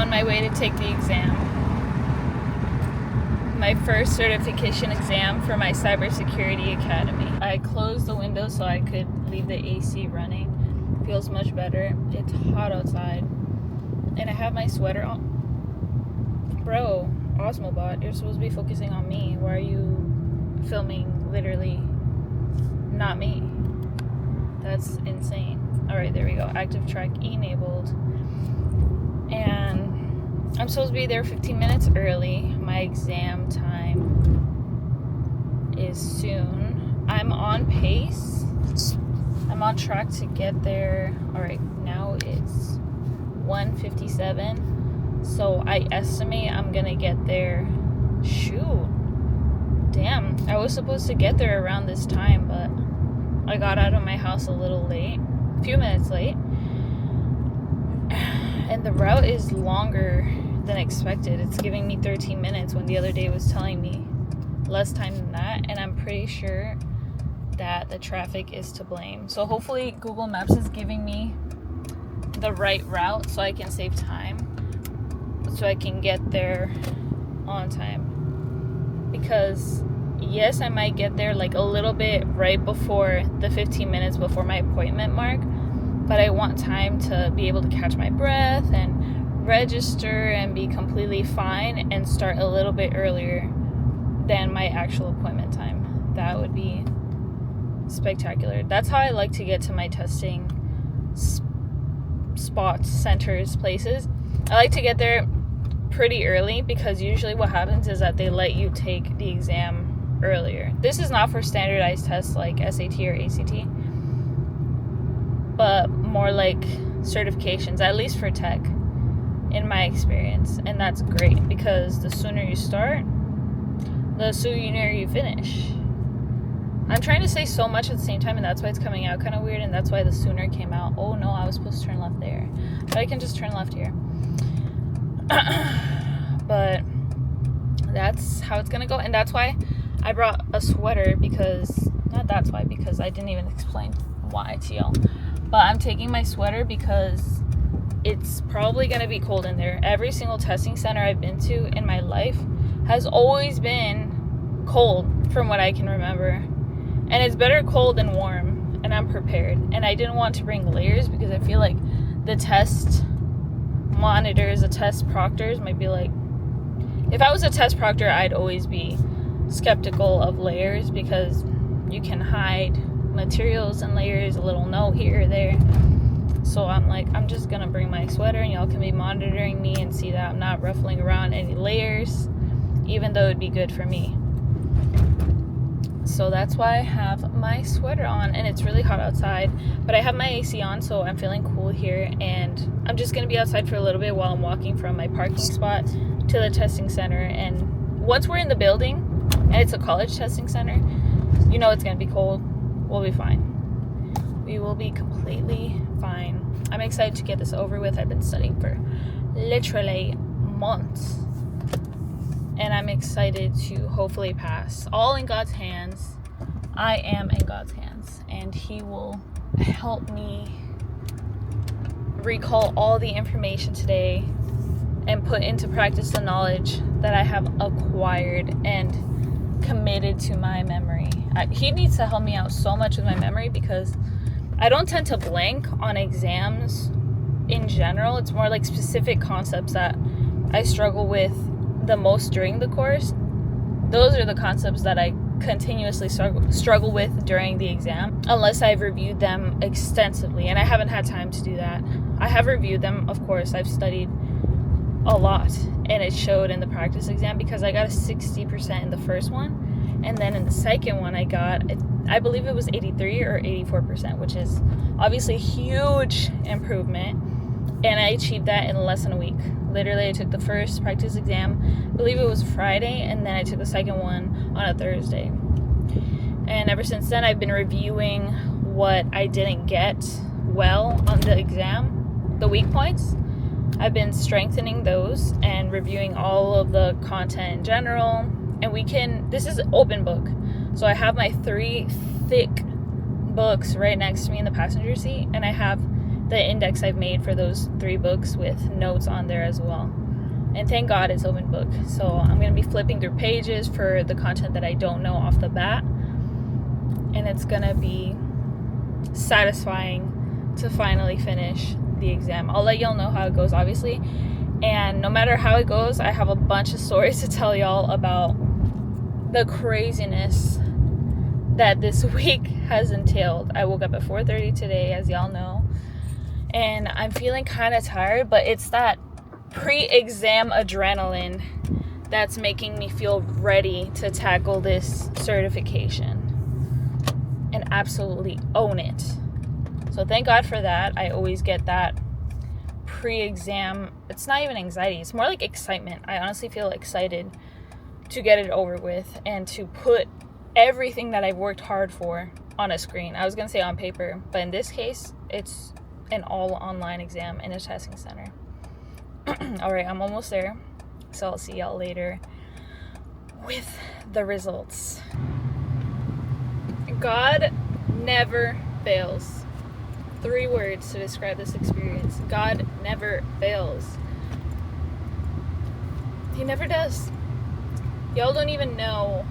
on my way to take the exam. My first certification exam for my cybersecurity academy. I closed the window so I could leave the AC running. Feels much better. It's hot outside. And I have my sweater on. Bro, Osmobot, you're supposed to be focusing on me. Why are you filming literally not me? That's insane. Alright, there we go. Active track enabled. And I'm supposed to be there 15 minutes early. My exam time is soon. I'm on pace. I'm on track to get there. Alright, now it's 1:57. So I estimate I'm gonna get there. Shoot. Damn, I was supposed to get there around this time, but I got out of my house a little late. A few minutes late. And the route is longer than expected. It's giving me 13 minutes when the other day was telling me less time than that. And I'm pretty sure that the traffic is to blame. So hopefully Google Maps is giving me the right route so I can save time, so I can get there on time. Because yes, I might get there like a little bit right before the 15 minutes before my appointment mark, but I want time to be able to catch my breath and register and be completely fine and start a little bit earlier than my actual appointment time. That would be spectacular. That's how I like to get to my testing spots, centers, places. I like to get there pretty early because usually what happens is that they let you take the exam earlier. This is not for standardized tests like SAT or ACT, but more like certifications, at least for tech, in my experience. And that's great because the sooner you start, the sooner you finish. I'm trying to say so much at the same time, and that's why it's coming out kind of weird, and that's why the sooner came out. Oh no, I was supposed to turn left there, but I can just turn left here. But that's how it's gonna go, and that's why I brought a sweater, because because I didn't even explain why to y'all. But I'm taking my sweater because it's probably gonna be cold in there. Every single testing center I've been to in my life has always been cold from what I can remember. And it's better cold than warm, and I'm prepared. And I didn't want to bring layers because I feel like the test monitors, the test proctors might be like, if I was a test proctor, I'd always be skeptical of layers because you can hide materials and layers, a little note here or there. So I'm like, I'm just gonna bring my sweater and y'all can be monitoring me and see that I'm not ruffling around any layers, even though it'd be good for me. So that's why I have my sweater on, and it's really hot outside, but I have my AC on, so I'm feeling cool here. And I'm just gonna be outside for a little bit while I'm walking from my parking spot to the testing center. And once we're in the building, and it's a college testing center, you know it's gonna be cold. We'll be fine. We will be completely fine. I'm excited to get this over with. I've been studying for literally months, and I'm excited to hopefully pass. All in God's hands. I am in God's hands, and He will help me recall all the information today and put into practice the knowledge that I have acquired and committed to my memory. He needs to help me out so much with my memory because I don't tend to blank on exams in general. It's more like specific concepts that I struggle with the most during the course. Those are the concepts that I continuously struggle with during the exam, unless I've reviewed them extensively, and I haven't had time to do that. I have reviewed them, of course. I've studied a lot, and it showed in the practice exam because I got a 60% in the first one, and then in the second one I believe it was 83 or 84%, which is obviously a huge improvement, and I achieved that in less than a week. Literally, I took the first practice exam, I believe it was Friday, and then I took the second one on a Thursday. And ever since then, I've been reviewing what I didn't get well on the exam, the weak points. I've been strengthening those and reviewing all of the content in general. And this is open book. So I have my 3 thick books right next to me in the passenger seat, and I have the index I've made for those 3 books with notes on there as well. And thank God it's open book. So I'm going to be flipping through pages for the content that I don't know off the bat. And it's going to be satisfying to finally finish the exam. I'll let y'all know how it goes, obviously. And no matter how it goes, I have a bunch of stories to tell y'all about the craziness that this week has entailed. I woke up at 4:30 today, as y'all know. And I'm feeling kind of tired, but it's that pre-exam adrenaline that's making me feel ready to tackle this certification and absolutely own it. So thank God for that. I always get that pre-exam, it's not even anxiety, it's more like excitement. I honestly feel excited to get it over with and to put everything that I've worked hard for on a screen. I was going to say on paper, but in this case, it's an all online exam in a testing center. Alright, I'm almost there, so I'll see y'all later with the results. God never fails. 3 words to describe this experience. God never fails. He never does. Y'all don't even know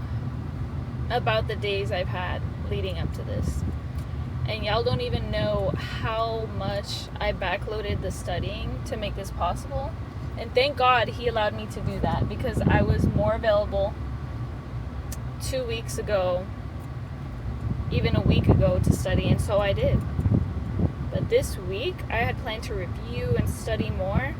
about the days I've had leading up to this. And y'all don't even know how much I backloaded the studying to make this possible. And thank God he allowed me to do that, because I was more available 2 weeks ago, even a week ago, to study, and so I did. But this week, I had planned to review and study more,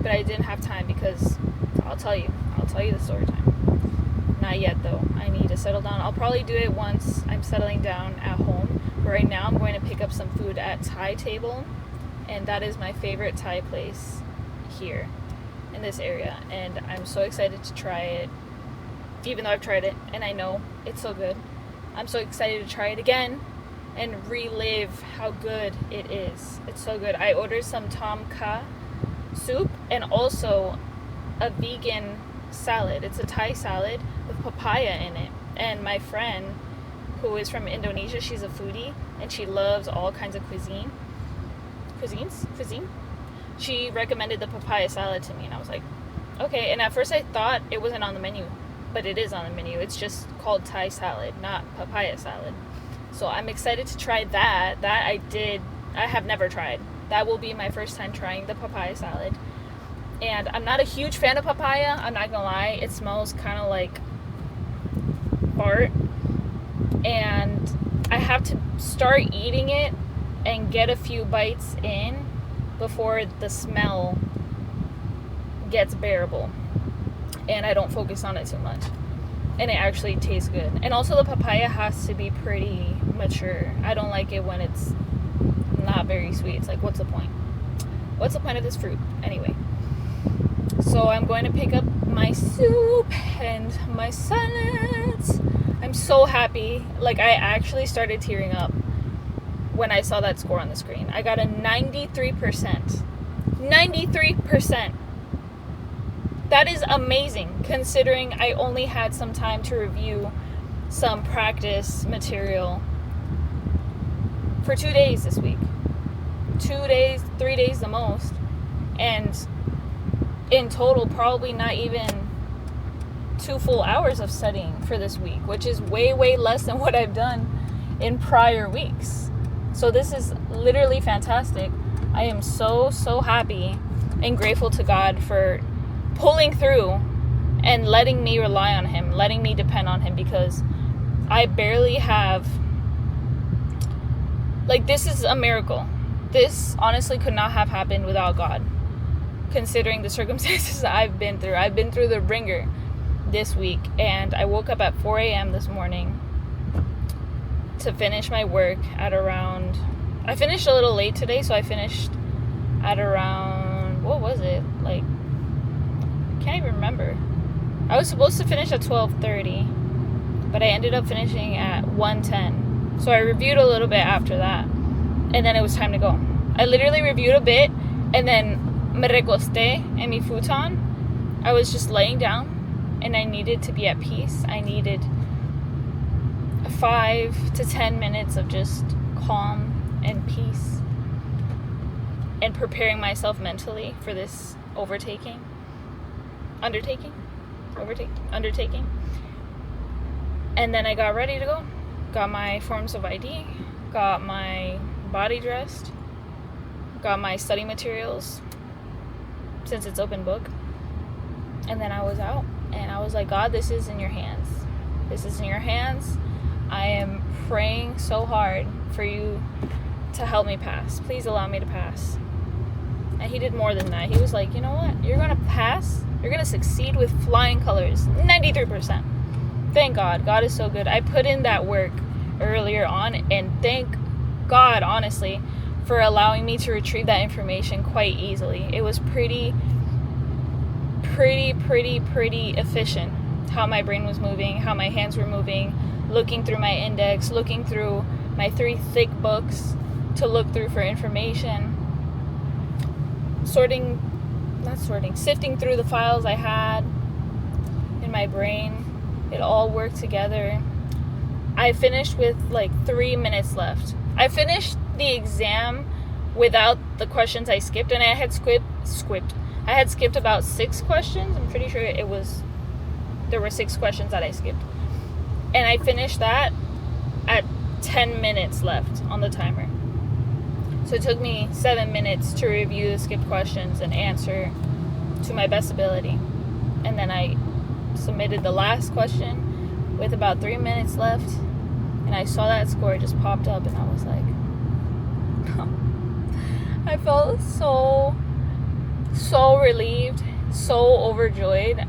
but I didn't have time because, I'll tell you the story time. Not yet though, I need to settle down. I'll probably do it once I'm settling down at home. But right now I'm going to pick up some food at Thai Table, and that is my favorite Thai place here in this area, and I'm so excited to try it, even though I've tried it and I know it's so good. I'm so excited to try it again and relive how good it is. It's so good. I ordered some tom kha soup and also a vegan salad. It's a Thai salad with papaya in it, and my friend who is from Indonesia, she's a foodie and she loves all kinds of cuisine. She recommended the papaya salad to me, and I was like, okay. And at first I thought it wasn't on the menu, but it is on the menu. It's just called Thai salad, not papaya salad. So I'm excited to try that. I have never tried. That will be my first time trying the papaya salad. And I'm not a huge fan of papaya, I'm not gonna lie. It smells kind of like fart. And I have to start eating it and get a few bites in before the smell gets bearable and I don't focus on it too much. And it actually tastes good. And also the papaya has to be pretty mature. I don't like it when it's not very sweet. It's like, what's the point? What's the point of this fruit? Anyway. So I'm going to pick up my soup and my salads. I'm so happy. Like, I actually started tearing up when I saw that score on the screen. I got a 93%. 93%. That is amazing, considering I only had some time to review some practice material for 2 days this week. 2 days, 3 days the most. And in total, probably not even 2 full hours of studying for this week, which is way, way less than what I've done in prior weeks. So this is literally fantastic. I am so, so happy and grateful to God for pulling through and letting me rely on him, letting me depend on him, because I barely have, like, this is a miracle. This honestly could not have happened without God, considering the circumstances that I've been through. I've been through the ringer this week, and I woke up at 4 a.m. this morning to finish my work at around, I finished a little late today, so I finished at around, what was it, like, I can't even remember. I was supposed to finish at 12:30, but I ended up finishing at 1:10, so I reviewed a little bit after that, and then it was time to go. I literally reviewed a bit, and then me recosté en mi futon. I was just laying down, and I needed to be at peace. I needed 5 to 10 minutes of just calm and peace. and preparing myself mentally for this undertaking. And then I got ready to go. Got my forms of ID, got my body dressed, got my study materials, since it's open book. And then I was out, and I was like, God, this is in your hands. This is in your hands. I am praying so hard for you to help me pass. Please allow me to pass. And he did more than that. He was like, you know what? You're going to pass. You're going to succeed with flying colors. 93%. Thank God. God is so good. I put in that work earlier on, and thank God, honestly, for allowing me to retrieve that information quite easily. It was pretty efficient how my brain was moving, how my hands were moving, looking through my index, looking through my 3 thick books to look through for information, sifting through the files I had in my brain. It all worked together. I finished with like 3 minutes left. I finished the exam without the questions I skipped, and I had skipped about 6 questions. I'm pretty sure there were 6 questions that I skipped. And I finished that at 10 minutes left on the timer. So it took me 7 minutes to review the skipped questions and answer to my best ability. And then I submitted the last question with about 3 minutes left. And I saw that score just popped up, and I was like, I felt so relieved, so overjoyed.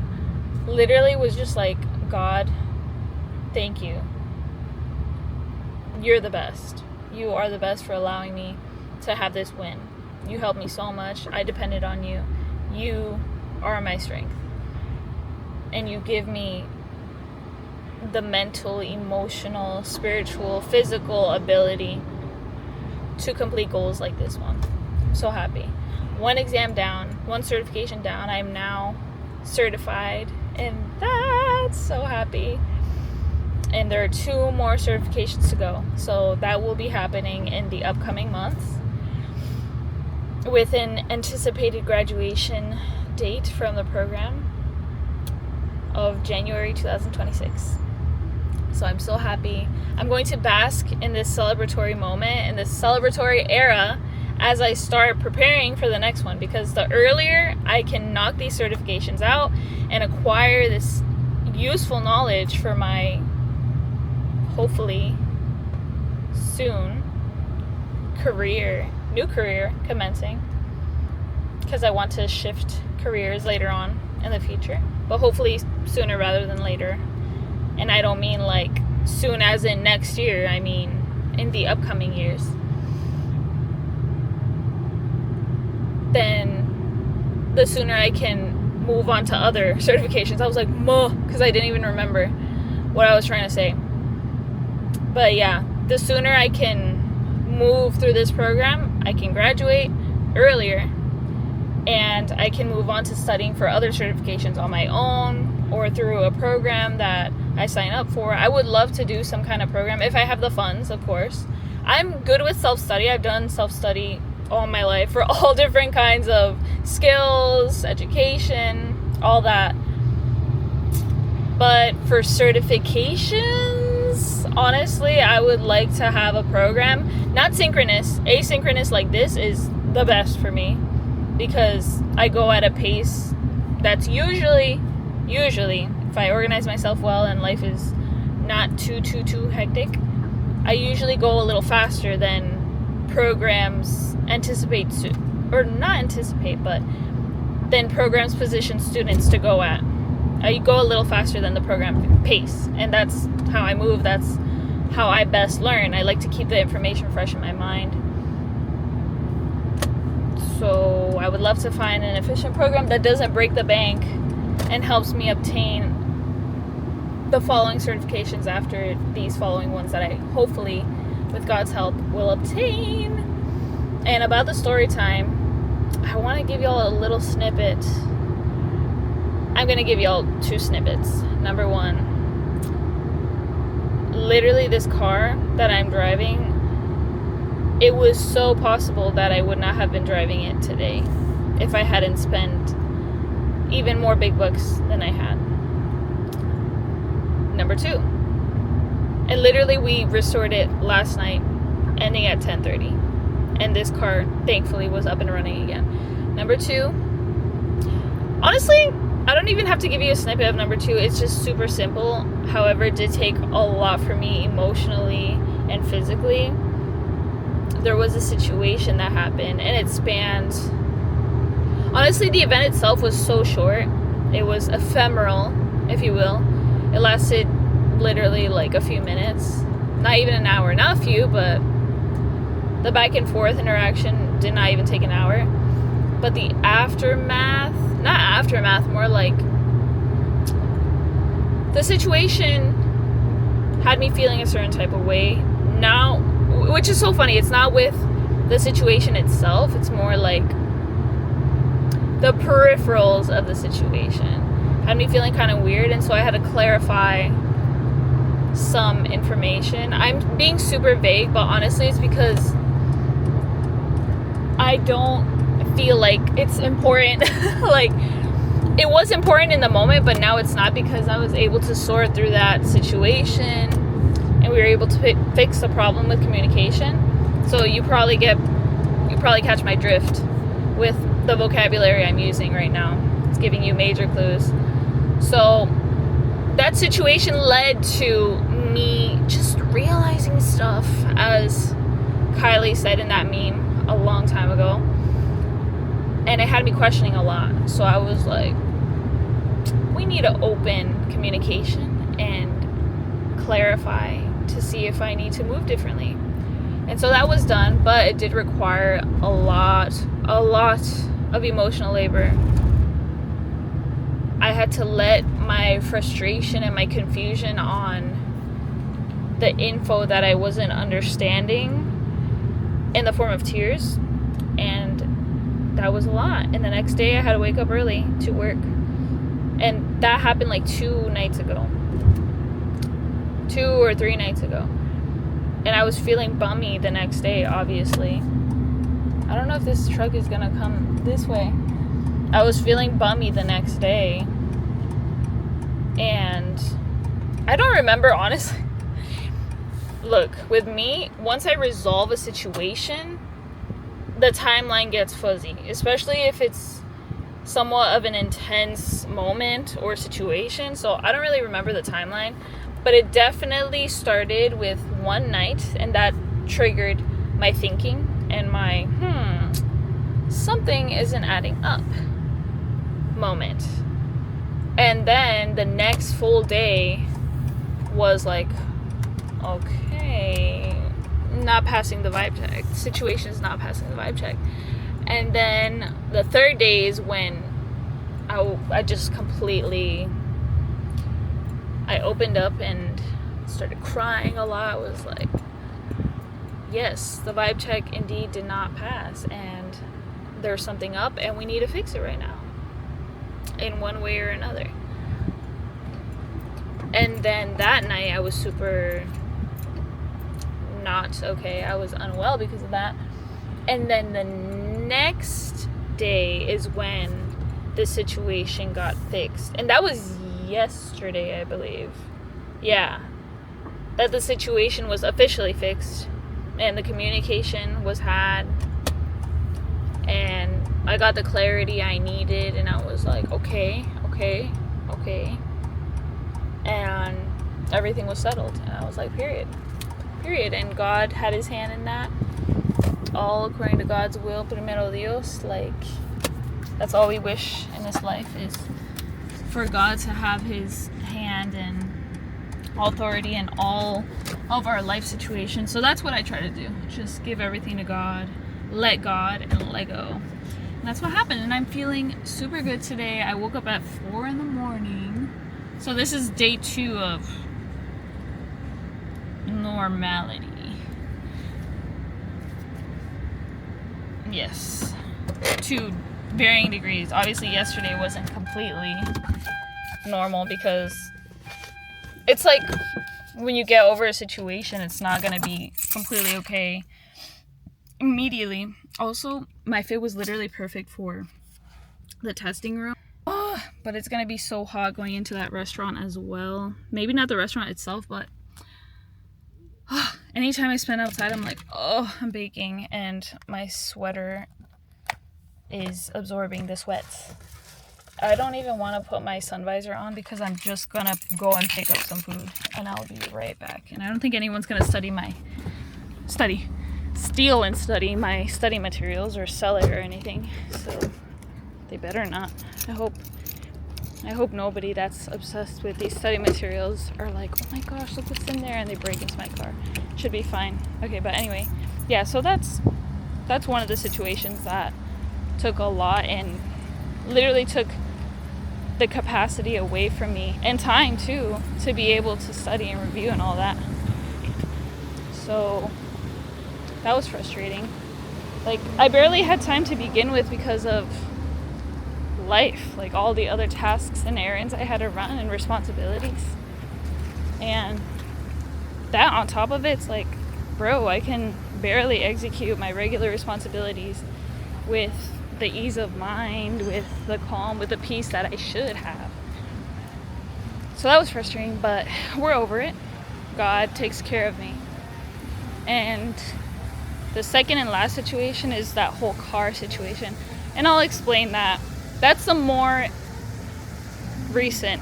Literally was just like, God, thank you. You're the best. You are the best for allowing me to have this win. You helped me so much. I depended on you. You are my strength. And you give me the mental, emotional, spiritual, physical ability to complete goals like this one. I'm so happy. 1 exam down, 1 certification down. I'm now certified, and that's so happy. And there are 2 more certifications to go. So that will be happening in the upcoming months, with an anticipated graduation date from the program of January 2026. So I'm so happy. I'm going to bask in this celebratory moment, in this celebratory era, as I start preparing for the next one, because the earlier I can knock these certifications out and acquire this useful knowledge for my hopefully soon new career commencing, because I want to shift careers later on in the future, but hopefully sooner rather than later. And I don't mean like soon as in next year, I mean in the upcoming years. Then the sooner I can move on to other certifications. I was like, because I didn't even remember what I was trying to say. But yeah, the sooner I can move through this program, I can graduate earlier, and I can move on to studying for other certifications on my own or through a program that I sign up for. I would love to do some kind of program if I have the funds, of course. I'm good with self-study. I've done self-study all my life for all different kinds of skills, education, all that. But for certifications, honestly, I would like to have a program, not synchronous. Asynchronous like this is the best for me, because I go at a pace that's usually, if I organize myself well and life is not too hectic, I usually go a little faster than programs then programs position students to go at. I go a little faster than the program pace, and that's how I move. That's how I best learn. I like to keep the information fresh in my mind. So I would love to find an efficient program that doesn't break the bank and helps me obtain the following certifications after these following ones that I hopefully, with God's help, will obtain. And about the story time, I want to give y'all a little snippet. I'm going to give y'all 2 snippets. Number 1, literally this car that I'm driving it was so possible that I would not have been driving it today if I hadn't spent even more big bucks than I had. Number 2. And literally we restored it last night, ending at 10:30. And this car, thankfully, was up and running again. Number 2. Honestly, I don't even have to give you a snippet of number 2. It's just super simple. However, it did take a lot for me emotionally and physically. There was a situation that happened, and it spanned... Honestly, the event itself was so short. It was ephemeral, if you will. It lasted literally like a few minutes. Not even an hour. Not a few, but the back and forth interaction did not even take an hour. But the aftermath... Not aftermath, more like... The situation had me feeling a certain type of way. Now, which is so funny. It's not with the situation itself. It's more like the peripherals of the situation had me feeling kind of weird, and so I had to clarify some information. I'm being super vague, but honestly it's because I don't feel like it's important. Like, it was important in the moment, but now it's not, because I was able to sort through that situation and we were able to fix the problem with communication. So you probably catch my drift with the vocabulary I'm using right now. It's giving you major clues. So that situation led to me just realizing stuff, as Kylie said in that meme a long time ago. And it had me questioning a lot. So I was like, we need to open communication and clarify to see if I need to move differently. And so that was done, but it did require a lot of emotional labor. I had to let my frustration and my confusion on the info that I wasn't understanding in the form of tears. And that was a lot. And the next day I had to wake up early to work. And that happened like 2 nights ago. 2 or 3 nights ago. And I was feeling bummy the next day, obviously. I don't know if this truck is gonna come this way. I was feeling bummy the next day. And I don't remember, honestly. Look, with me, once I resolve a situation, the timeline gets fuzzy. Especially if it's somewhat of an intense moment or situation. So I don't really remember the timeline. But it definitely started with one night, and that triggered my thinking and my, something isn't adding up moment. And then the next full day was like, okay, not passing the vibe check. The situation's not passing the vibe check. And then the third day is when I just completely... I opened up and started crying a lot. I was like, yes, the vibe check indeed did not pass, and there's something up, and we need to fix it right now in one way or another. And then that night I was super not okay. I was unwell because of that. And then the next day is when the situation got fixed, and that was yesterday, I believe. Yeah, that the situation was officially fixed and the communication was had, and I got the clarity I needed, and I was like, okay, and everything was settled, and I was like, period. And God had his hand in that, all according to God's will, primero Dios. Like, that's all we wish in this life, is for God to have his hand and authority in all of our life situations. So that's what I try to do. Just give everything to God, let God, and let go. And that's what happened. And I'm feeling super good today. I woke up at 4 in the morning. So this is day 2 of normality. Yes. To varying degrees. Obviously yesterday wasn't completely normal, because it's like when you get over a situation, it's not going to be completely okay immediately. Also, my fit was literally perfect for the testing room. Oh, but it's gonna be so hot going into that restaurant as well. Maybe not the restaurant itself, but anytime I spend outside, I'm like, oh, I'm baking, and my sweater is absorbing the sweats. I don't even want to put my sun visor on because I'm just gonna go and pick up some food, and I'll be right back. And I don't think anyone's gonna steal and study my study materials or sell it or anything. So they better not. I hope nobody that's obsessed with these study materials are like, oh my gosh, look what's in there, and they break into my car. Should be fine. Okay, but anyway, yeah, so that's one of the situations that took a lot and literally took the capacity away from me, and time too, to be able to study and review and all that. So that was frustrating. Like, I barely had time to begin with because of life, like all the other tasks and errands I had to run and responsibilities. And that on top of it's like, bro, I can barely execute my regular responsibilities with the ease of mind, with the calm, with the peace that I should have. So that was frustrating, but we're over it. God takes care of me. And the second and last situation is that whole car situation. And I'll explain that. That's the more recent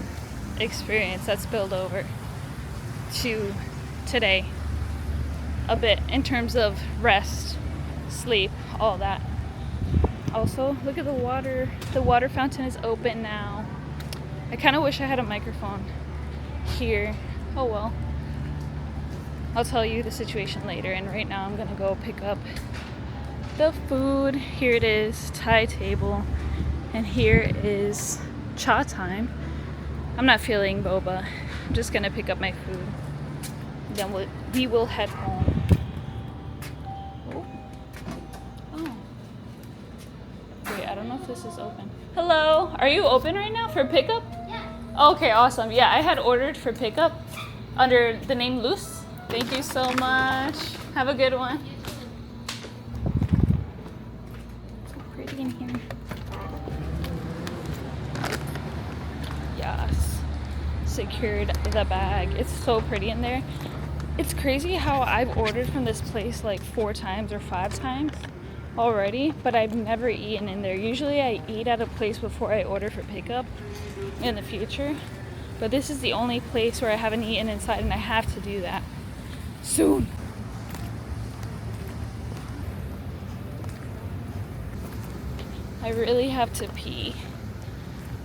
experience that's spilled over to today a bit in terms of rest, sleep, all that. Also, look at the water. The water fountain is open now. I kind of wish I had a microphone here. Oh well. I'll tell you the situation later, and right now I'm gonna go pick up the food. Here it is, Thai table, and here is cha time. I'm not feeling boba. I'm just gonna pick up my food. Then we will head home. Oh. Wait, I don't know if this is open. Hello, are you open right now for pickup? Yeah. Okay, awesome. Yeah, I had ordered for pickup under the name Luz. Thank you so much. Have a good one. It's so pretty in here. Yes. Secured the bag. It's so pretty in there. It's crazy how I've ordered from this place like 4 times or 5 times already, but I've never eaten in there. Usually I eat at a place before I order for pickup in the future, but this is the only place where I haven't eaten inside, and I have to do that soon. I really have to pee,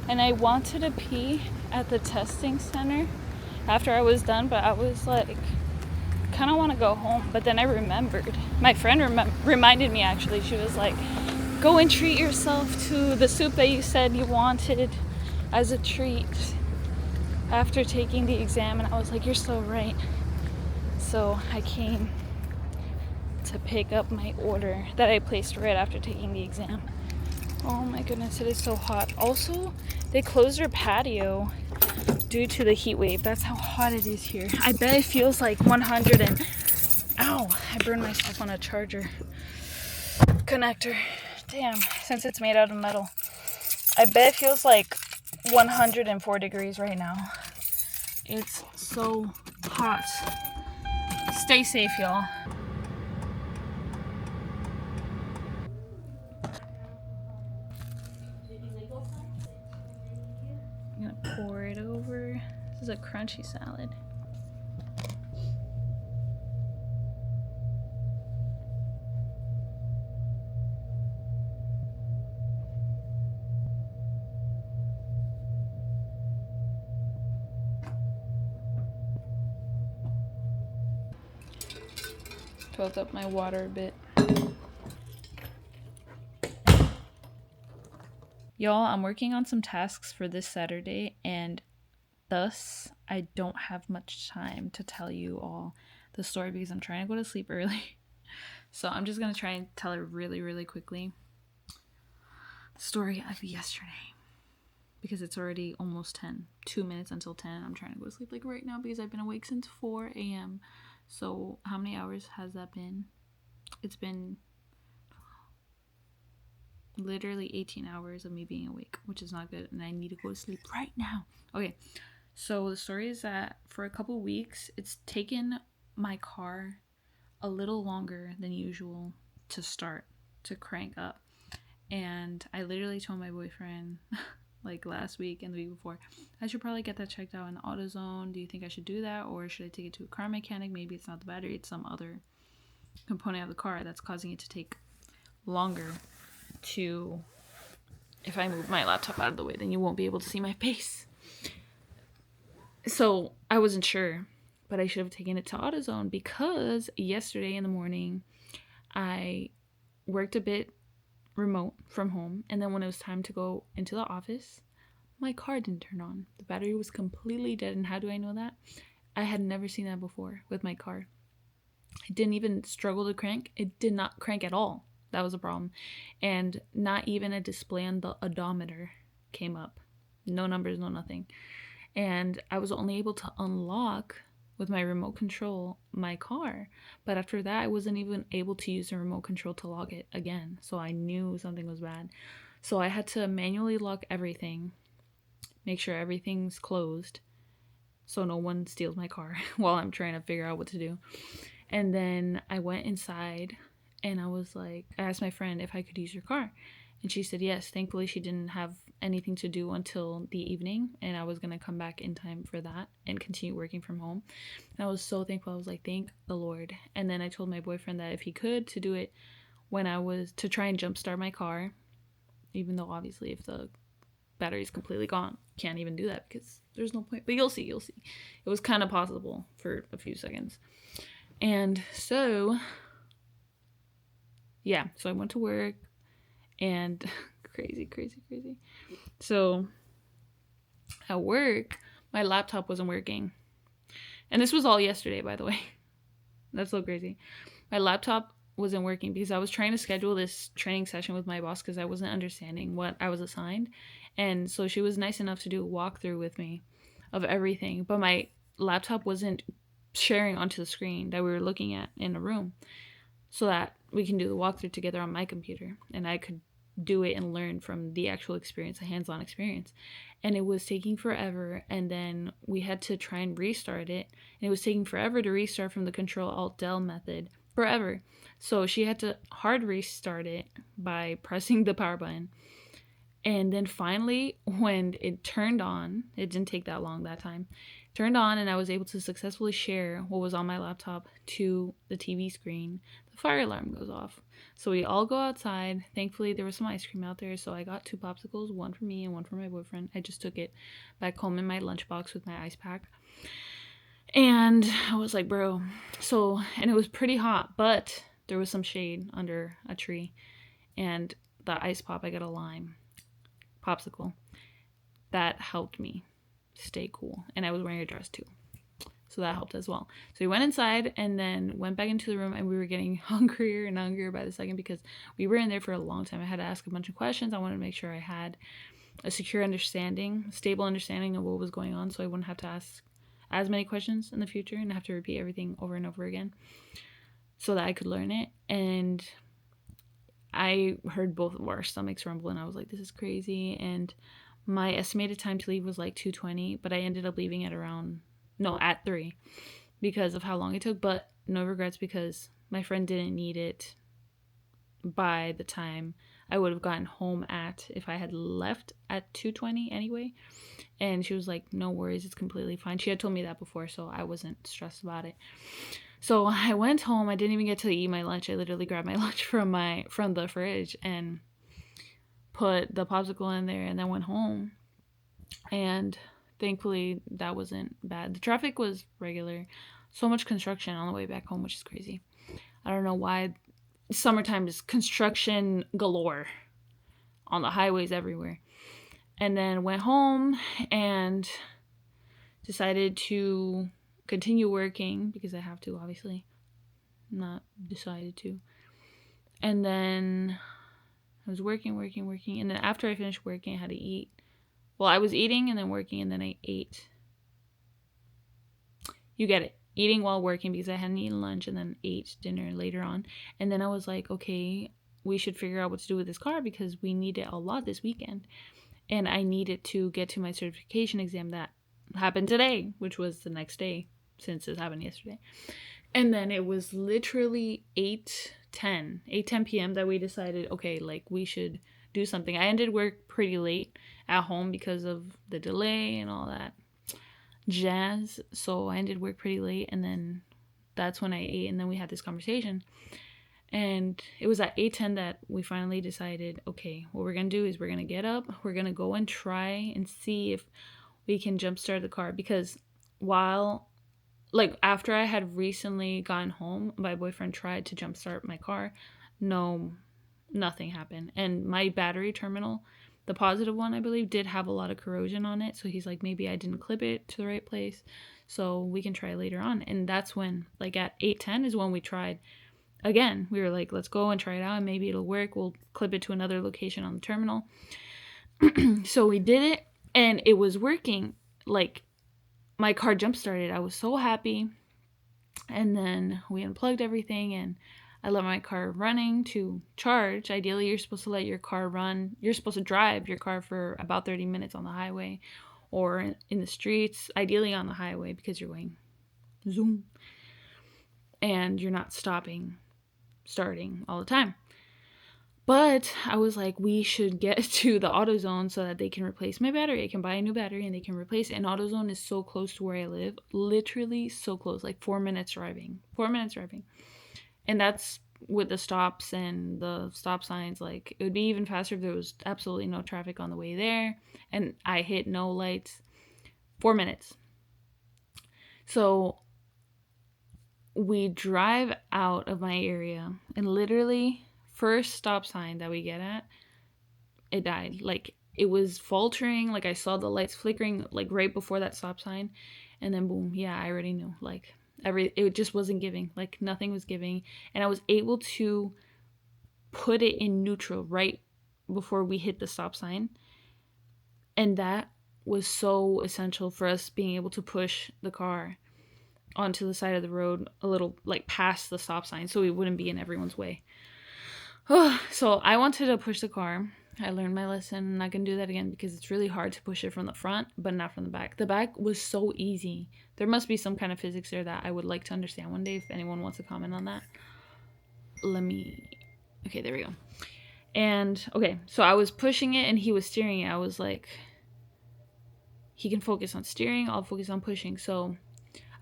and I wanted to pee at the testing center after I was done, but I was like, kind of want to go home. But then I remembered, my friend reminded me, actually. She was like, go and treat yourself to the soup that you said you wanted as a treat after taking the exam. And I was like, you're so right. So I came to pick up my order that I placed right after taking the exam. Oh my goodness, it is so hot. Also, they closed their patio due to the heat wave. That's how hot it is here. I bet it feels like 100 and... Ow, I burned myself on a charger connector. Damn, since it's made out of metal. I bet it feels like 104 degrees right now. It's so hot. Stay safe, y'all. I'm gonna pour it over. This is a crunchy salad. Filled up my water a bit. Y'all, I'm working on some tasks for this Saturday, and thus I don't have much time to tell you all the story because I'm trying to go to sleep early. So I'm just going to try and tell it really, really quickly. The story of yesterday. Because it's already almost 10. 2 minutes until 10. I'm trying to go to sleep like right now because I've been awake since 4 a.m. So how many hours has that been? It's been literally 18 hours of me being awake, which is not good, and I need to go to sleep right now. Okay, so the story is that for a couple weeks, it's taken my car a little longer than usual to crank up. And I literally told my boyfriend like last week and the week before, I should probably get that checked out in AutoZone. Do you think I should do that, or should I take it to a car mechanic? Maybe it's not the battery, it's some other component of the car that's causing it to take longer to... If I move my laptop out of the way, then you won't be able to see my face. So I wasn't sure, but I should have taken it to AutoZone, because yesterday in the morning I worked a bit remote from home, and then when it was time to go into the office, my car didn't turn on. The battery was completely dead. And how do I know that? I had never seen that before with my car. It didn't even struggle to crank. It did not crank at all. That was a problem. And not even a display on the odometer came up. No numbers, no nothing. And I was only able to unlock with my remote control my car, but after that I wasn't even able to use the remote control to lock it again. So I knew something was bad. So I had to manually lock everything, make sure everything's closed so no one steals my car while I'm trying to figure out what to do. And then I went inside and I was like, I asked my friend if I could use your car, and she said yes. Thankfully she didn't have anything to do until the evening, and I was going to come back in time for that and continue working from home. And I was so thankful. I was like, thank the Lord. And then I told my boyfriend that if he could, to do it when I was to try and jumpstart my car, even though obviously if the battery's completely gone, can't even do that because there's no point. But you'll see. It was kind of possible for a few seconds. And so yeah, so I went to work, and crazy. So at work, my laptop wasn't working. And this was all yesterday, by the way. That's so crazy. My laptop wasn't working because I was trying to schedule this training session with my boss because I wasn't understanding what I was assigned. And so she was nice enough to do a walkthrough with me of everything. But my laptop wasn't sharing onto the screen that we were looking at in a room so that we can do the walkthrough together on my computer. And I could do it and learn from the actual experience, the hands-on experience. And it was taking forever, and then we had to try and restart it, and it was taking forever to restart from the Control-Alt-Del method. Forever. So she had to hard restart it by pressing the power button. And then finally, when it turned on, it didn't take that long that time, turned on, and I was able to successfully share what was on my laptop to the TV screen, the fire alarm goes off. So we all go outside. Thankfully, there was some ice cream out there, so I got 2 popsicles, one for me and one for my boyfriend. I just took it back home in my lunchbox with my ice pack. And I was like, bro. So, and it was pretty hot, but there was some shade under a tree. And the ice pop, I got a lime popsicle. That helped me stay cool. And I was wearing a dress too, so that helped as well. So we went inside and then went back into the room, and we were getting hungrier and hungrier by the second because we were in there for a long time. I had to ask a bunch of questions. I wanted to make sure I had a secure understanding, stable understanding of what was going on, so I wouldn't have to ask as many questions in the future and have to repeat everything over and over again so that I could learn it. And I heard both of our stomachs rumble, and I was like, this is crazy. And my estimated time to leave was like 2:20, but I ended up leaving at at 3 because of how long it took, but no regrets because my friend didn't need it by the time I would have gotten home if I had left at 2:20 anyway. And she was like, no worries, it's completely fine. She had told me that before, so I wasn't stressed about it. So I went home. I didn't even get to eat my lunch. I literally grabbed my lunch from the fridge and put the popsicle in there and then went home. And thankfully that wasn't bad. The traffic was regular. So much construction on the way back home, which is crazy. I don't know why. Summertime is construction galore on the highways everywhere. And then went home and decided to continue working because I have to, obviously. Not decided to. And then I was working. And then after I finished working, I had to eat. Well, I was eating and then working, and then I ate. You get it. Eating while working because I hadn't eaten lunch, and then ate dinner later on. And then I was like, okay, we should figure out what to do with this car because we need it a lot this weekend. And I needed to get to my certification exam that happened today, which was the next day since this happened yesterday. And then it was literally 8:10 p.m. that we decided, okay, like we should do something. I ended work pretty late at home because of the delay and all that jazz. So I ended work pretty late, and then that's when I ate, and then we had this conversation. And it was at 8:10 that we finally decided, okay, what we're going to do is we're going to get up, we're going to go and try and see if we can jumpstart the car. Because after I had recently gotten home, my boyfriend tried to jumpstart my car. No, nothing happened. And my battery terminal, the positive one, I believe, did have a lot of corrosion on it. So he's like, maybe I didn't clip it to the right place. So we can try later on. And that's when, like at 8:10 is when we tried. Again, we were like, let's go and try it out and maybe it'll work. We'll clip it to another location on the terminal. So we did it and it was working. Like, my car jump started. I was so happy. And then we unplugged everything and I let my car running to charge. Ideally, you're supposed to let your car run. You're supposed to drive your car for about 30 minutes on the highway or in the streets. Ideally on the highway because you're going zoom. And you're not starting all the time. But I was like, we should get to the AutoZone so that they can replace my battery. I can buy a new battery and they can replace it. And AutoZone is so close to where I live. Literally so close. Like 4 minutes driving. 4 minutes driving. And that's with the stops and the stop signs. Like, it would be even faster if there was absolutely no traffic on the way there. And I hit no lights. 4 minutes. So we drive out of my area and literally first stop sign that we get at, it died. Like, it was faltering. Like, I saw the lights flickering like right before that stop sign, and then boom, yeah, I already knew. Like, it just wasn't giving. Like, nothing was giving. And I was able to put it in neutral right before we hit the stop sign, and that was so essential for us being able to push the car onto the side of the road a little, like past the stop sign, so we wouldn't be in everyone's way. So I wanted to push the car. I learned my lesson. I'm not gonna do that again because it's really hard to push it from the front, but not from the back. The back was so easy. There must be some kind of physics there that I would like to understand one day. If anyone wants to comment on that, okay, there we go. And okay, so I was pushing it and he was steering it. I was like, he can focus on steering, I'll focus on pushing. So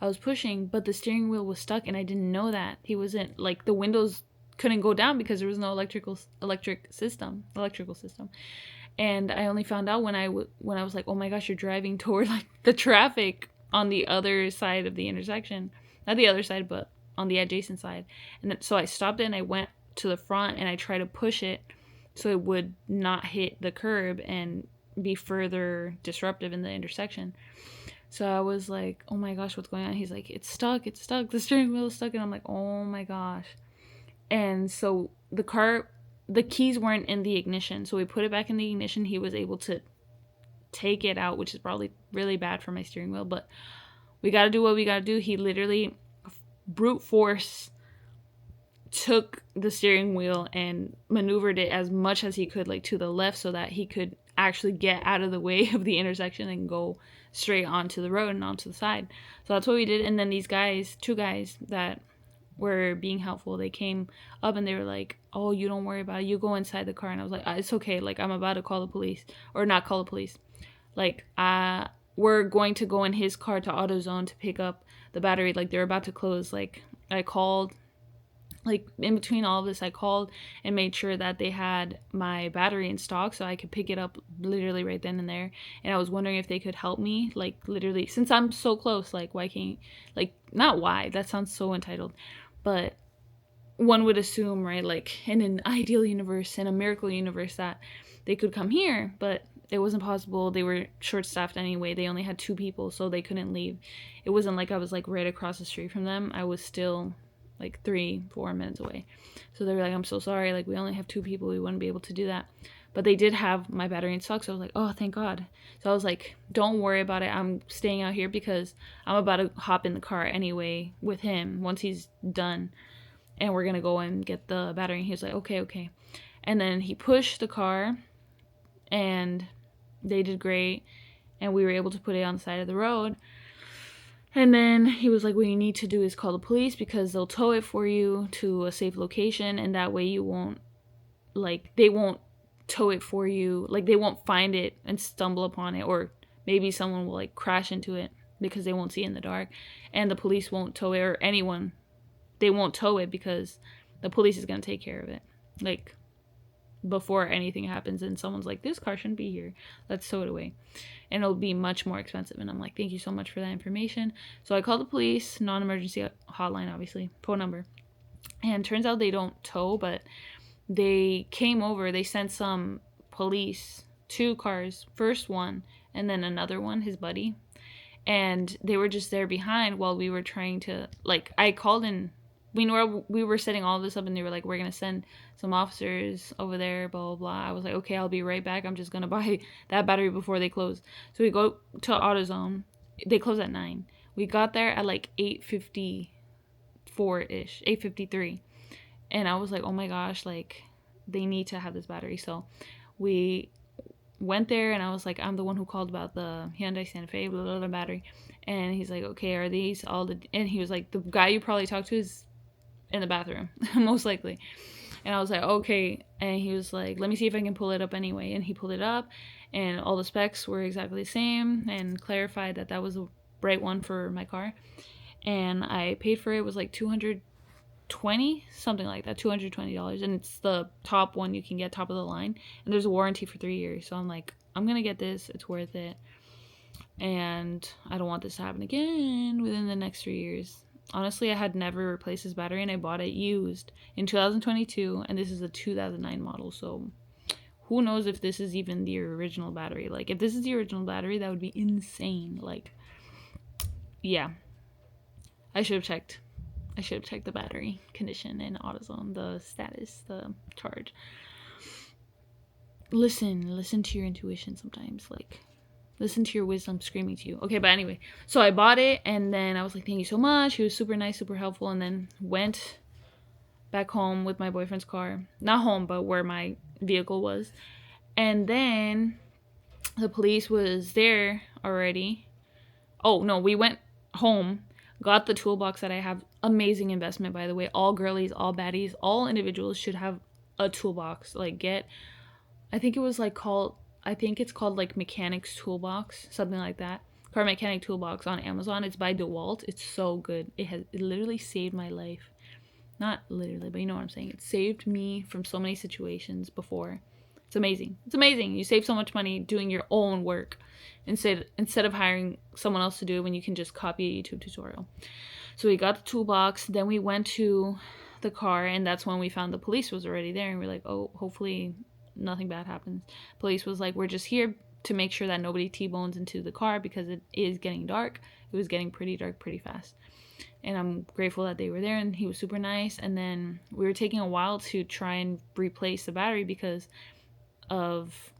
I was pushing, but the steering wheel was stuck and I didn't know that. He wasn't, like, the windows couldn't go down because there was no electrical system. And I only found out when I was like, oh my gosh, you're driving toward like the traffic on the other side of the intersection. Not the other side, but on the adjacent side. And so I stopped it and I went to the front and I tried to push it so it would not hit the curb and be further disruptive in the intersection. So I was like, oh my gosh, what's going on? He's like, it's stuck. The steering wheel is stuck. And I'm like, oh my gosh. And so the keys weren't in the ignition. So we put it back in the ignition. He was able to take it out, which is probably really bad for my steering wheel. But we got to do what we got to do. He literally brute force took the steering wheel and maneuvered it as much as he could, like to the left, so that he could actually get out of the way of the intersection and go straight onto the road and onto the side. So that's what we did. And then these guys, 2 guys that were being helpful, they came up and they were like, oh, you don't worry about it, you go inside the car. And I was like, it's okay, like, I'm about to call the police, or not call the police, like, we're going to go in his car to AutoZone to pick up the battery. Like, they're about to close. Like, I called, like, in between all of this, I called and made sure that they had my battery in stock so I could pick it up literally right then and there. And I was wondering if they could help me, like, literally, since I'm so close, like, why can't, like, not why, that sounds so entitled, but one would assume, right, like, in an ideal universe, in a miracle universe, that they could come here, but it wasn't possible. They were short-staffed anyway. They only had 2 people, so they couldn't leave. It wasn't like I was, like, right across the street from them. I was still, like, 3-4 minutes away. So they were like, I'm so sorry, like, we only have 2 people. We wouldn't be able to do that. But they did have my battery in stock, so I was like, oh, thank God. So I was like, don't worry about it. I'm staying out here because I'm about to hop in the car anyway with him once he's done. and we're gonna go and get the battery. And he was like, okay. And then he pushed the car, and they did great, and we were able to put it on the side of the road. And then he was like, what you need to do is call the police, because they'll tow it for you to a safe location, and that way you won't, like, they won't tow it for you, like, they won't find it and stumble upon it, or maybe someone will, like, crash into it because they won't see it in the dark, and the police won't tow it, or anyone, they won't tow it because the police is going to take care of it, like, before anything happens and someone's like, this car shouldn't be here, let's tow it away, and it'll be much more expensive. And I'm like, thank you so much for that information. So I called the police, non-emergency hotline, obviously, phone number, and turns out they don't tow, but they came over, they sent some police, 2 cars, first one and then another one, his buddy, and they were just there behind while we were trying to, like, I called in, we were setting all this up, and they were like, we're gonna send some officers over there, blah blah blah. I was like, okay, I'll be right back, I'm just gonna buy that battery before they close. So we go to AutoZone, they close at 9, we got there at like 8:54ish, 8:53, and I was like, oh my gosh, like, they need to have this battery. So we went there, and I was like, I'm the one who called about the Hyundai Santa Fe, blah, blah, blah, battery. And he's like, okay, are these all the, and he was like, the guy you probably talked to is in the bathroom, most likely. And I was like, okay. And he was like, let me see if I can pull it up anyway. And he pulled it up, and all the specs were exactly the same, and clarified that that was the right one for my car. And I paid for it. It was like $220, something like that, $220. And it's the top one you can get, top of the line. And there's a warranty for 3 years. So I'm like, I'm going to get this. It's worth it. And I don't want this to happen again within the next 3 years. Honestly, I had never replaced this battery, and I bought it used in 2022, and this is a 2009 model, so who knows if this is even the original battery. Like, if this is the original battery, that would be insane. Like, yeah, I should have checked. I should have checked the battery condition in AutoZone, the status, the charge. Listen to your intuition sometimes, like, listen to your wisdom screaming to you. Okay, but anyway, so I bought it, and then I was like, thank you so much. He was super nice, super helpful, and then went back home with my boyfriend's car. Not home, but where my vehicle was. And then the police was there already. Oh, no, we went home, got the toolbox that I have. Amazing investment, by the way. All girlies, all baddies, all individuals should have a toolbox. Like, I think it's called like Mechanic's Toolbox, something like that. Car Mechanic Toolbox on Amazon. It's by DeWalt. It's so good. It literally saved my life. Not literally, but you know what I'm saying. It saved me from so many situations before. It's amazing. It's amazing. You save so much money doing your own work instead of hiring someone else to do it, when you can just copy a YouTube tutorial. So we got the toolbox. Then we went to the car, and that's when we found the police was already there, and we're like, oh, hopefully nothing bad happens. Police was like, we're just here to make sure that nobody T-bones into the car, because it is getting dark. It was getting pretty dark pretty fast. And I'm grateful that they were there, and he was super nice. And then we were taking a while to try and replace the battery because of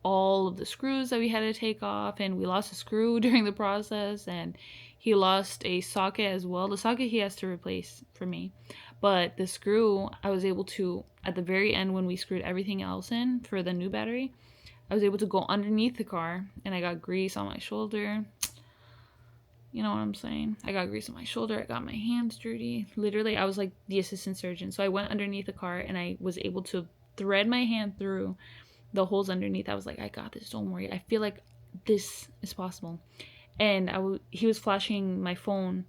all of the screws that we had to take off, and we lost a screw during the process, and he lost a socket as well. The socket he has to replace for me, but the screw I was able to, at the very end when we screwed everything else in for the new battery, I was able to go underneath the car, and I got grease on my shoulder. You know what I'm saying? I got grease on my shoulder. I got my hands dirty. Literally, I was like the assistant surgeon. So I went underneath the car, and I was able to thread my hand through the holes underneath. I was like, I got this. Don't worry. I feel like this is possible. And he was flashing my phone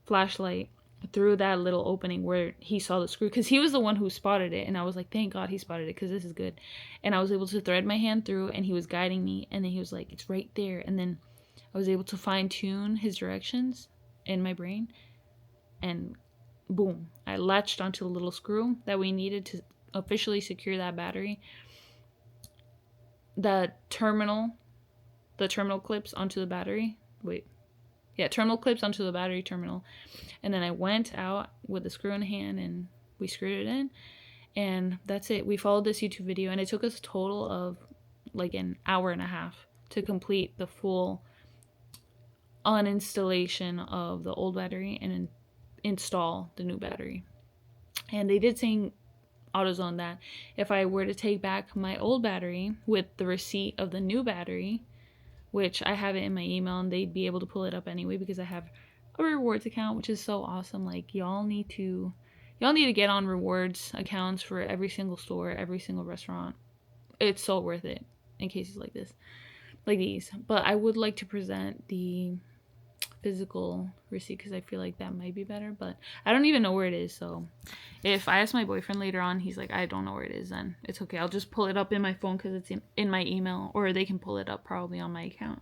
flashlight through that little opening where he saw the screw, because he was the one who spotted it. And I was like, thank God he spotted it, because this is good. And I was able to thread my hand through, and he was guiding me. And then he was like, it's right there. And then I was able to fine tune his directions in my brain, and boom, I latched onto the little screw that we needed to officially secure that battery. The terminal clips onto the battery. Terminal clips onto the battery terminal. And then I went out with the screw in hand, and we screwed it in. And that's it. We followed this YouTube video, and it took us a total of like an hour and a half to complete the full uninstallation of the old battery and install the new battery. And they did say AutoZone that if I were to take back my old battery with the receipt of the new battery, which I have it in my email, and they'd be able to pull it up anyway because I have a rewards account, which is so awesome. Like y'all need to get on rewards accounts for every single store, every single restaurant. It's so worth it in cases like this, like these. But I would like to present the physical receipt because I feel like that might be better, but I don't even know where it is. So if I ask my boyfriend later on, he's like, I don't know where it is, then it's okay. I'll just pull it up in my phone because it's in my email, or they can pull it up probably on my account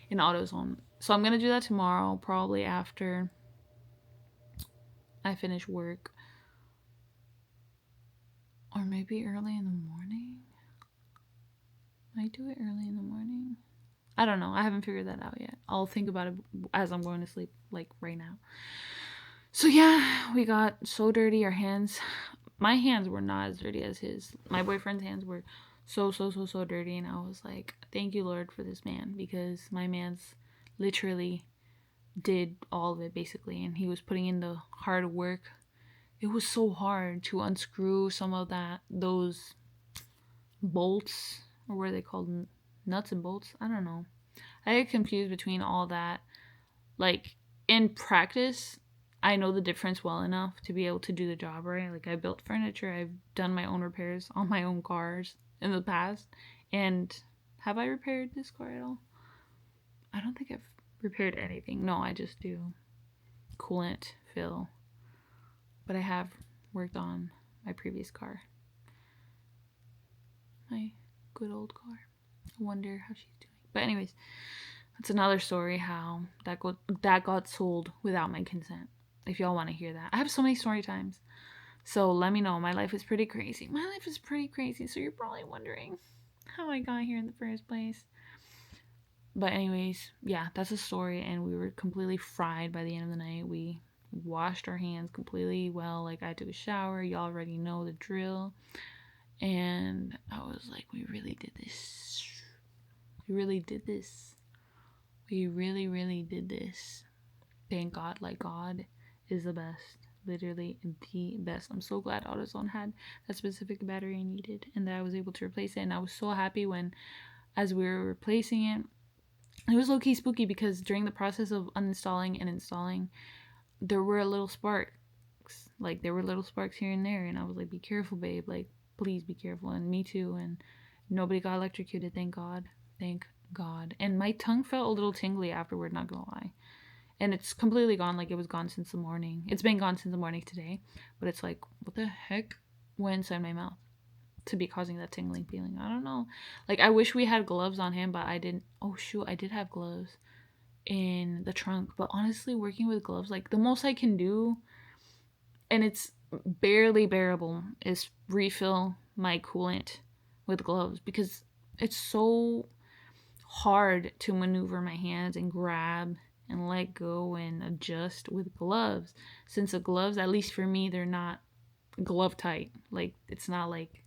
in AutoZone. So I'm going to do that tomorrow, probably after I finish work, or maybe early in the morning. Might do it early in the morning. I don't know. I haven't figured that out yet. I'll think about it as I'm going to sleep, like right now. So yeah, we got so dirty. Our hands, my hands were not as dirty as his. My boyfriend's hands were so dirty, and I was like, thank you, Lord, for this man, because my man's literally did all of it basically, and he was putting in the hard work. It was so hard to unscrew some of those bolts, or what are they called, nuts and bolts? I don't know. I get confused between all that. Like, in practice, I know the difference well enough to be able to do the job right. Like, I built furniture, I've done my own repairs on my own cars in the past. And have I repaired this car at all? I don't think I've repaired anything. No, I just do coolant fill. But I have worked on my previous car. My good old car. I wonder how she's doing. But anyways, that's another story how that got sold without my consent. If y'all want to hear that. I have so many story times. So let me know. My life is pretty crazy. So you're probably wondering how I got here in the first place. But anyways, yeah, that's a story, and we were completely fried by the end of the night. We washed our hands completely well. Like, I took a shower. Y'all already know the drill. And I was like, we really did this. We really did this. We really, really did this. Thank God. Like, God is the best. Literally the best. I'm so glad AutoZone had that specific battery I needed, and that I was able to replace it. And I was so happy when, as we were replacing it, it was low-key spooky because during the process of uninstalling and installing, there were little sparks. Like, there were little sparks here and there, and I was like, be careful, babe. Like, please be careful. And me too. And nobody got electrocuted, thank God. Thank God. And my tongue felt a little tingly afterward, not gonna lie. And it's completely gone. Like, it was gone since the morning. It's been gone since the morning today. But it's like, what the heck went inside my mouth to be causing that tingling feeling? I don't know. Like, I wish we had gloves on him, but I didn't. Oh shoot, I did have gloves in the trunk. But honestly, working with gloves, like, the most I can do, and it's barely bearable, is refill my coolant with gloves, because it's so hard to maneuver my hands and grab and let go and adjust with gloves, since the gloves, at least for me, they're not glove tight. Like, it's not like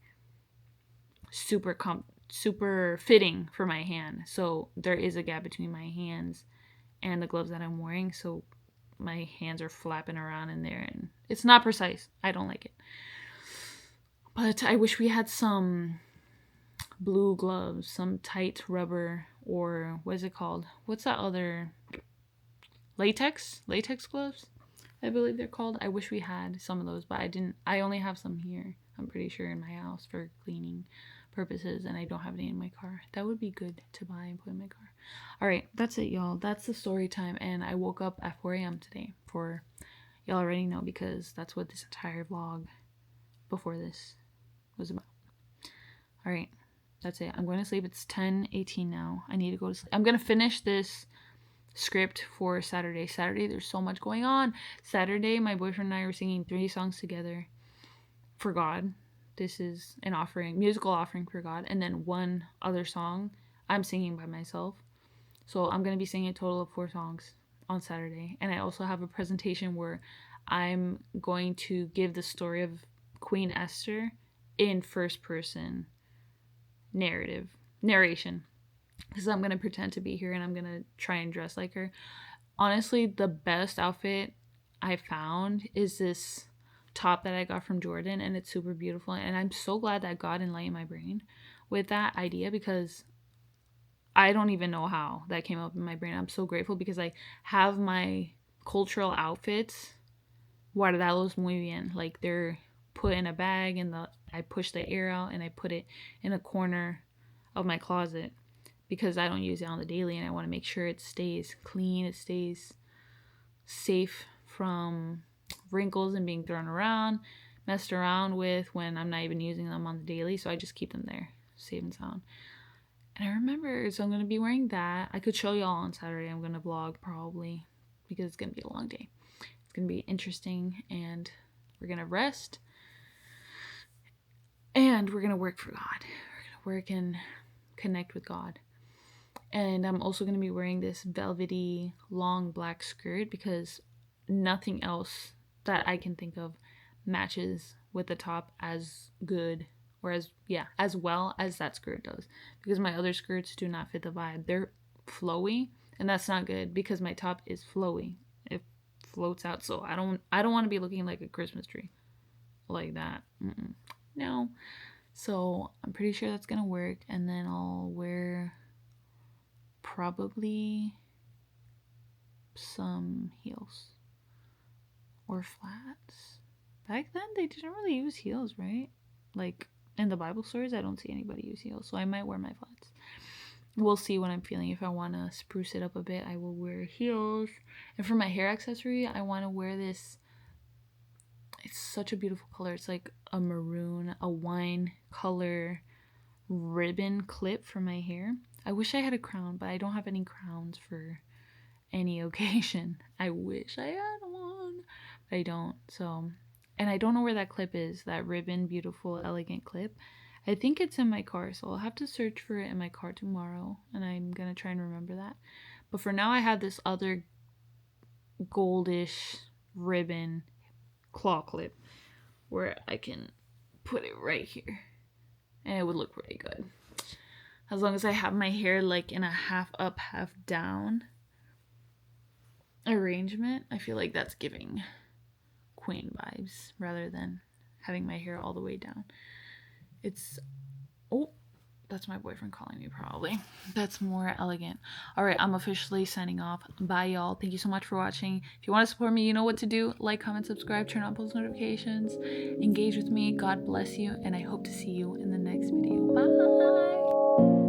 super fitting for my hand, so there is a gap between my hands and the gloves that I'm wearing, so my hands are flapping around in there, and it's not precise. I don't like it. But I wish we had some blue gloves, some tight rubber, or what is it called? What's that other, latex gloves, I believe they're called. I wish we had some of those, but I didn't. I only have some here, I'm pretty sure, in my house for cleaning purposes, and I don't have any in my car. That would be good to buy and put in my car. All right, that's it, y'all. That's the story time. And I woke up at 4 a.m. today. For y'all already know, because that's what this entire vlog before this was about. All right, that's it. I'm going to sleep. It's 10:18 now. I need to go to sleep. I'm going to finish this script for Saturday. There's so much going on. Saturday, my boyfriend and I were singing 3 songs together for God. This is an offering, musical offering for God. And then one other song I'm singing by myself. So I'm going to be singing a total of 4 songs on Saturday. And I also have a presentation where I'm going to give the story of Queen Esther in first person narration. Because I'm going to pretend to be her, and I'm going to try and dress like her. Honestly, the best outfit I found is this top that I got from Jordan, and it's super beautiful. And I'm so glad that God enlightened my brain with that idea, because I don't even know how that came up in my brain. I'm so grateful because I have my cultural outfits guardados muy bien. Like, they're put in a bag, and I push the air out and I put it in a corner of my closet because I don't use it on the daily, and I want to make sure it stays clean, it stays safe from wrinkles and being thrown around, messed around with when I'm not even using them on the daily. So I just keep them there, safe and sound. And I remember, so I'm going to be wearing that. I could show y'all on Saturday. I'm going to vlog probably because it's going to be a long day. It's going to be interesting, and we're going to rest, and we're going to work for God. We're going to work and connect with God. And I'm also going to be wearing this velvety long black skirt because nothing else that I can think of matches with the top as good, or as well as that skirt does, because my other skirts do not fit the vibe. They're flowy, and that's not good because my top is flowy. It floats out, so I don't want to be looking like a Christmas tree like that. No. So I'm pretty sure that's gonna work, and then I'll wear probably some heels or flats. Back then they didn't really use heels, right? Like in the Bible stories, I don't see anybody use heels, so I might wear my flats. We'll see what I'm feeling. If I want to spruce it up a bit, I will wear heels. And for my hair accessory, I want to wear this. It's such a beautiful color. It's like a maroon, a wine color ribbon clip for my hair. I wish I had a crown, but I don't have any crowns for any occasion. I wish I had one, but I don't. So, and I don't know where that clip is, that ribbon, beautiful, elegant clip. I think it's in my car, so I'll have to search for it in my car tomorrow, and I'm gonna try and remember that. But for now, I have this other goldish ribbon claw clip where I can put it right here, and it would look really good. As long as I have my hair like in a half up, half down arrangement, I feel like that's giving queen vibes rather than having my hair all the way down. It's, oh, that's my boyfriend calling me probably. That's more elegant. All right, I'm officially signing off. Bye, y'all. Thank you so much for watching. If you want to support me, you know what to do. Like, comment, subscribe, turn on post notifications, engage with me. God bless you, and I hope to see you in the next video. Bye.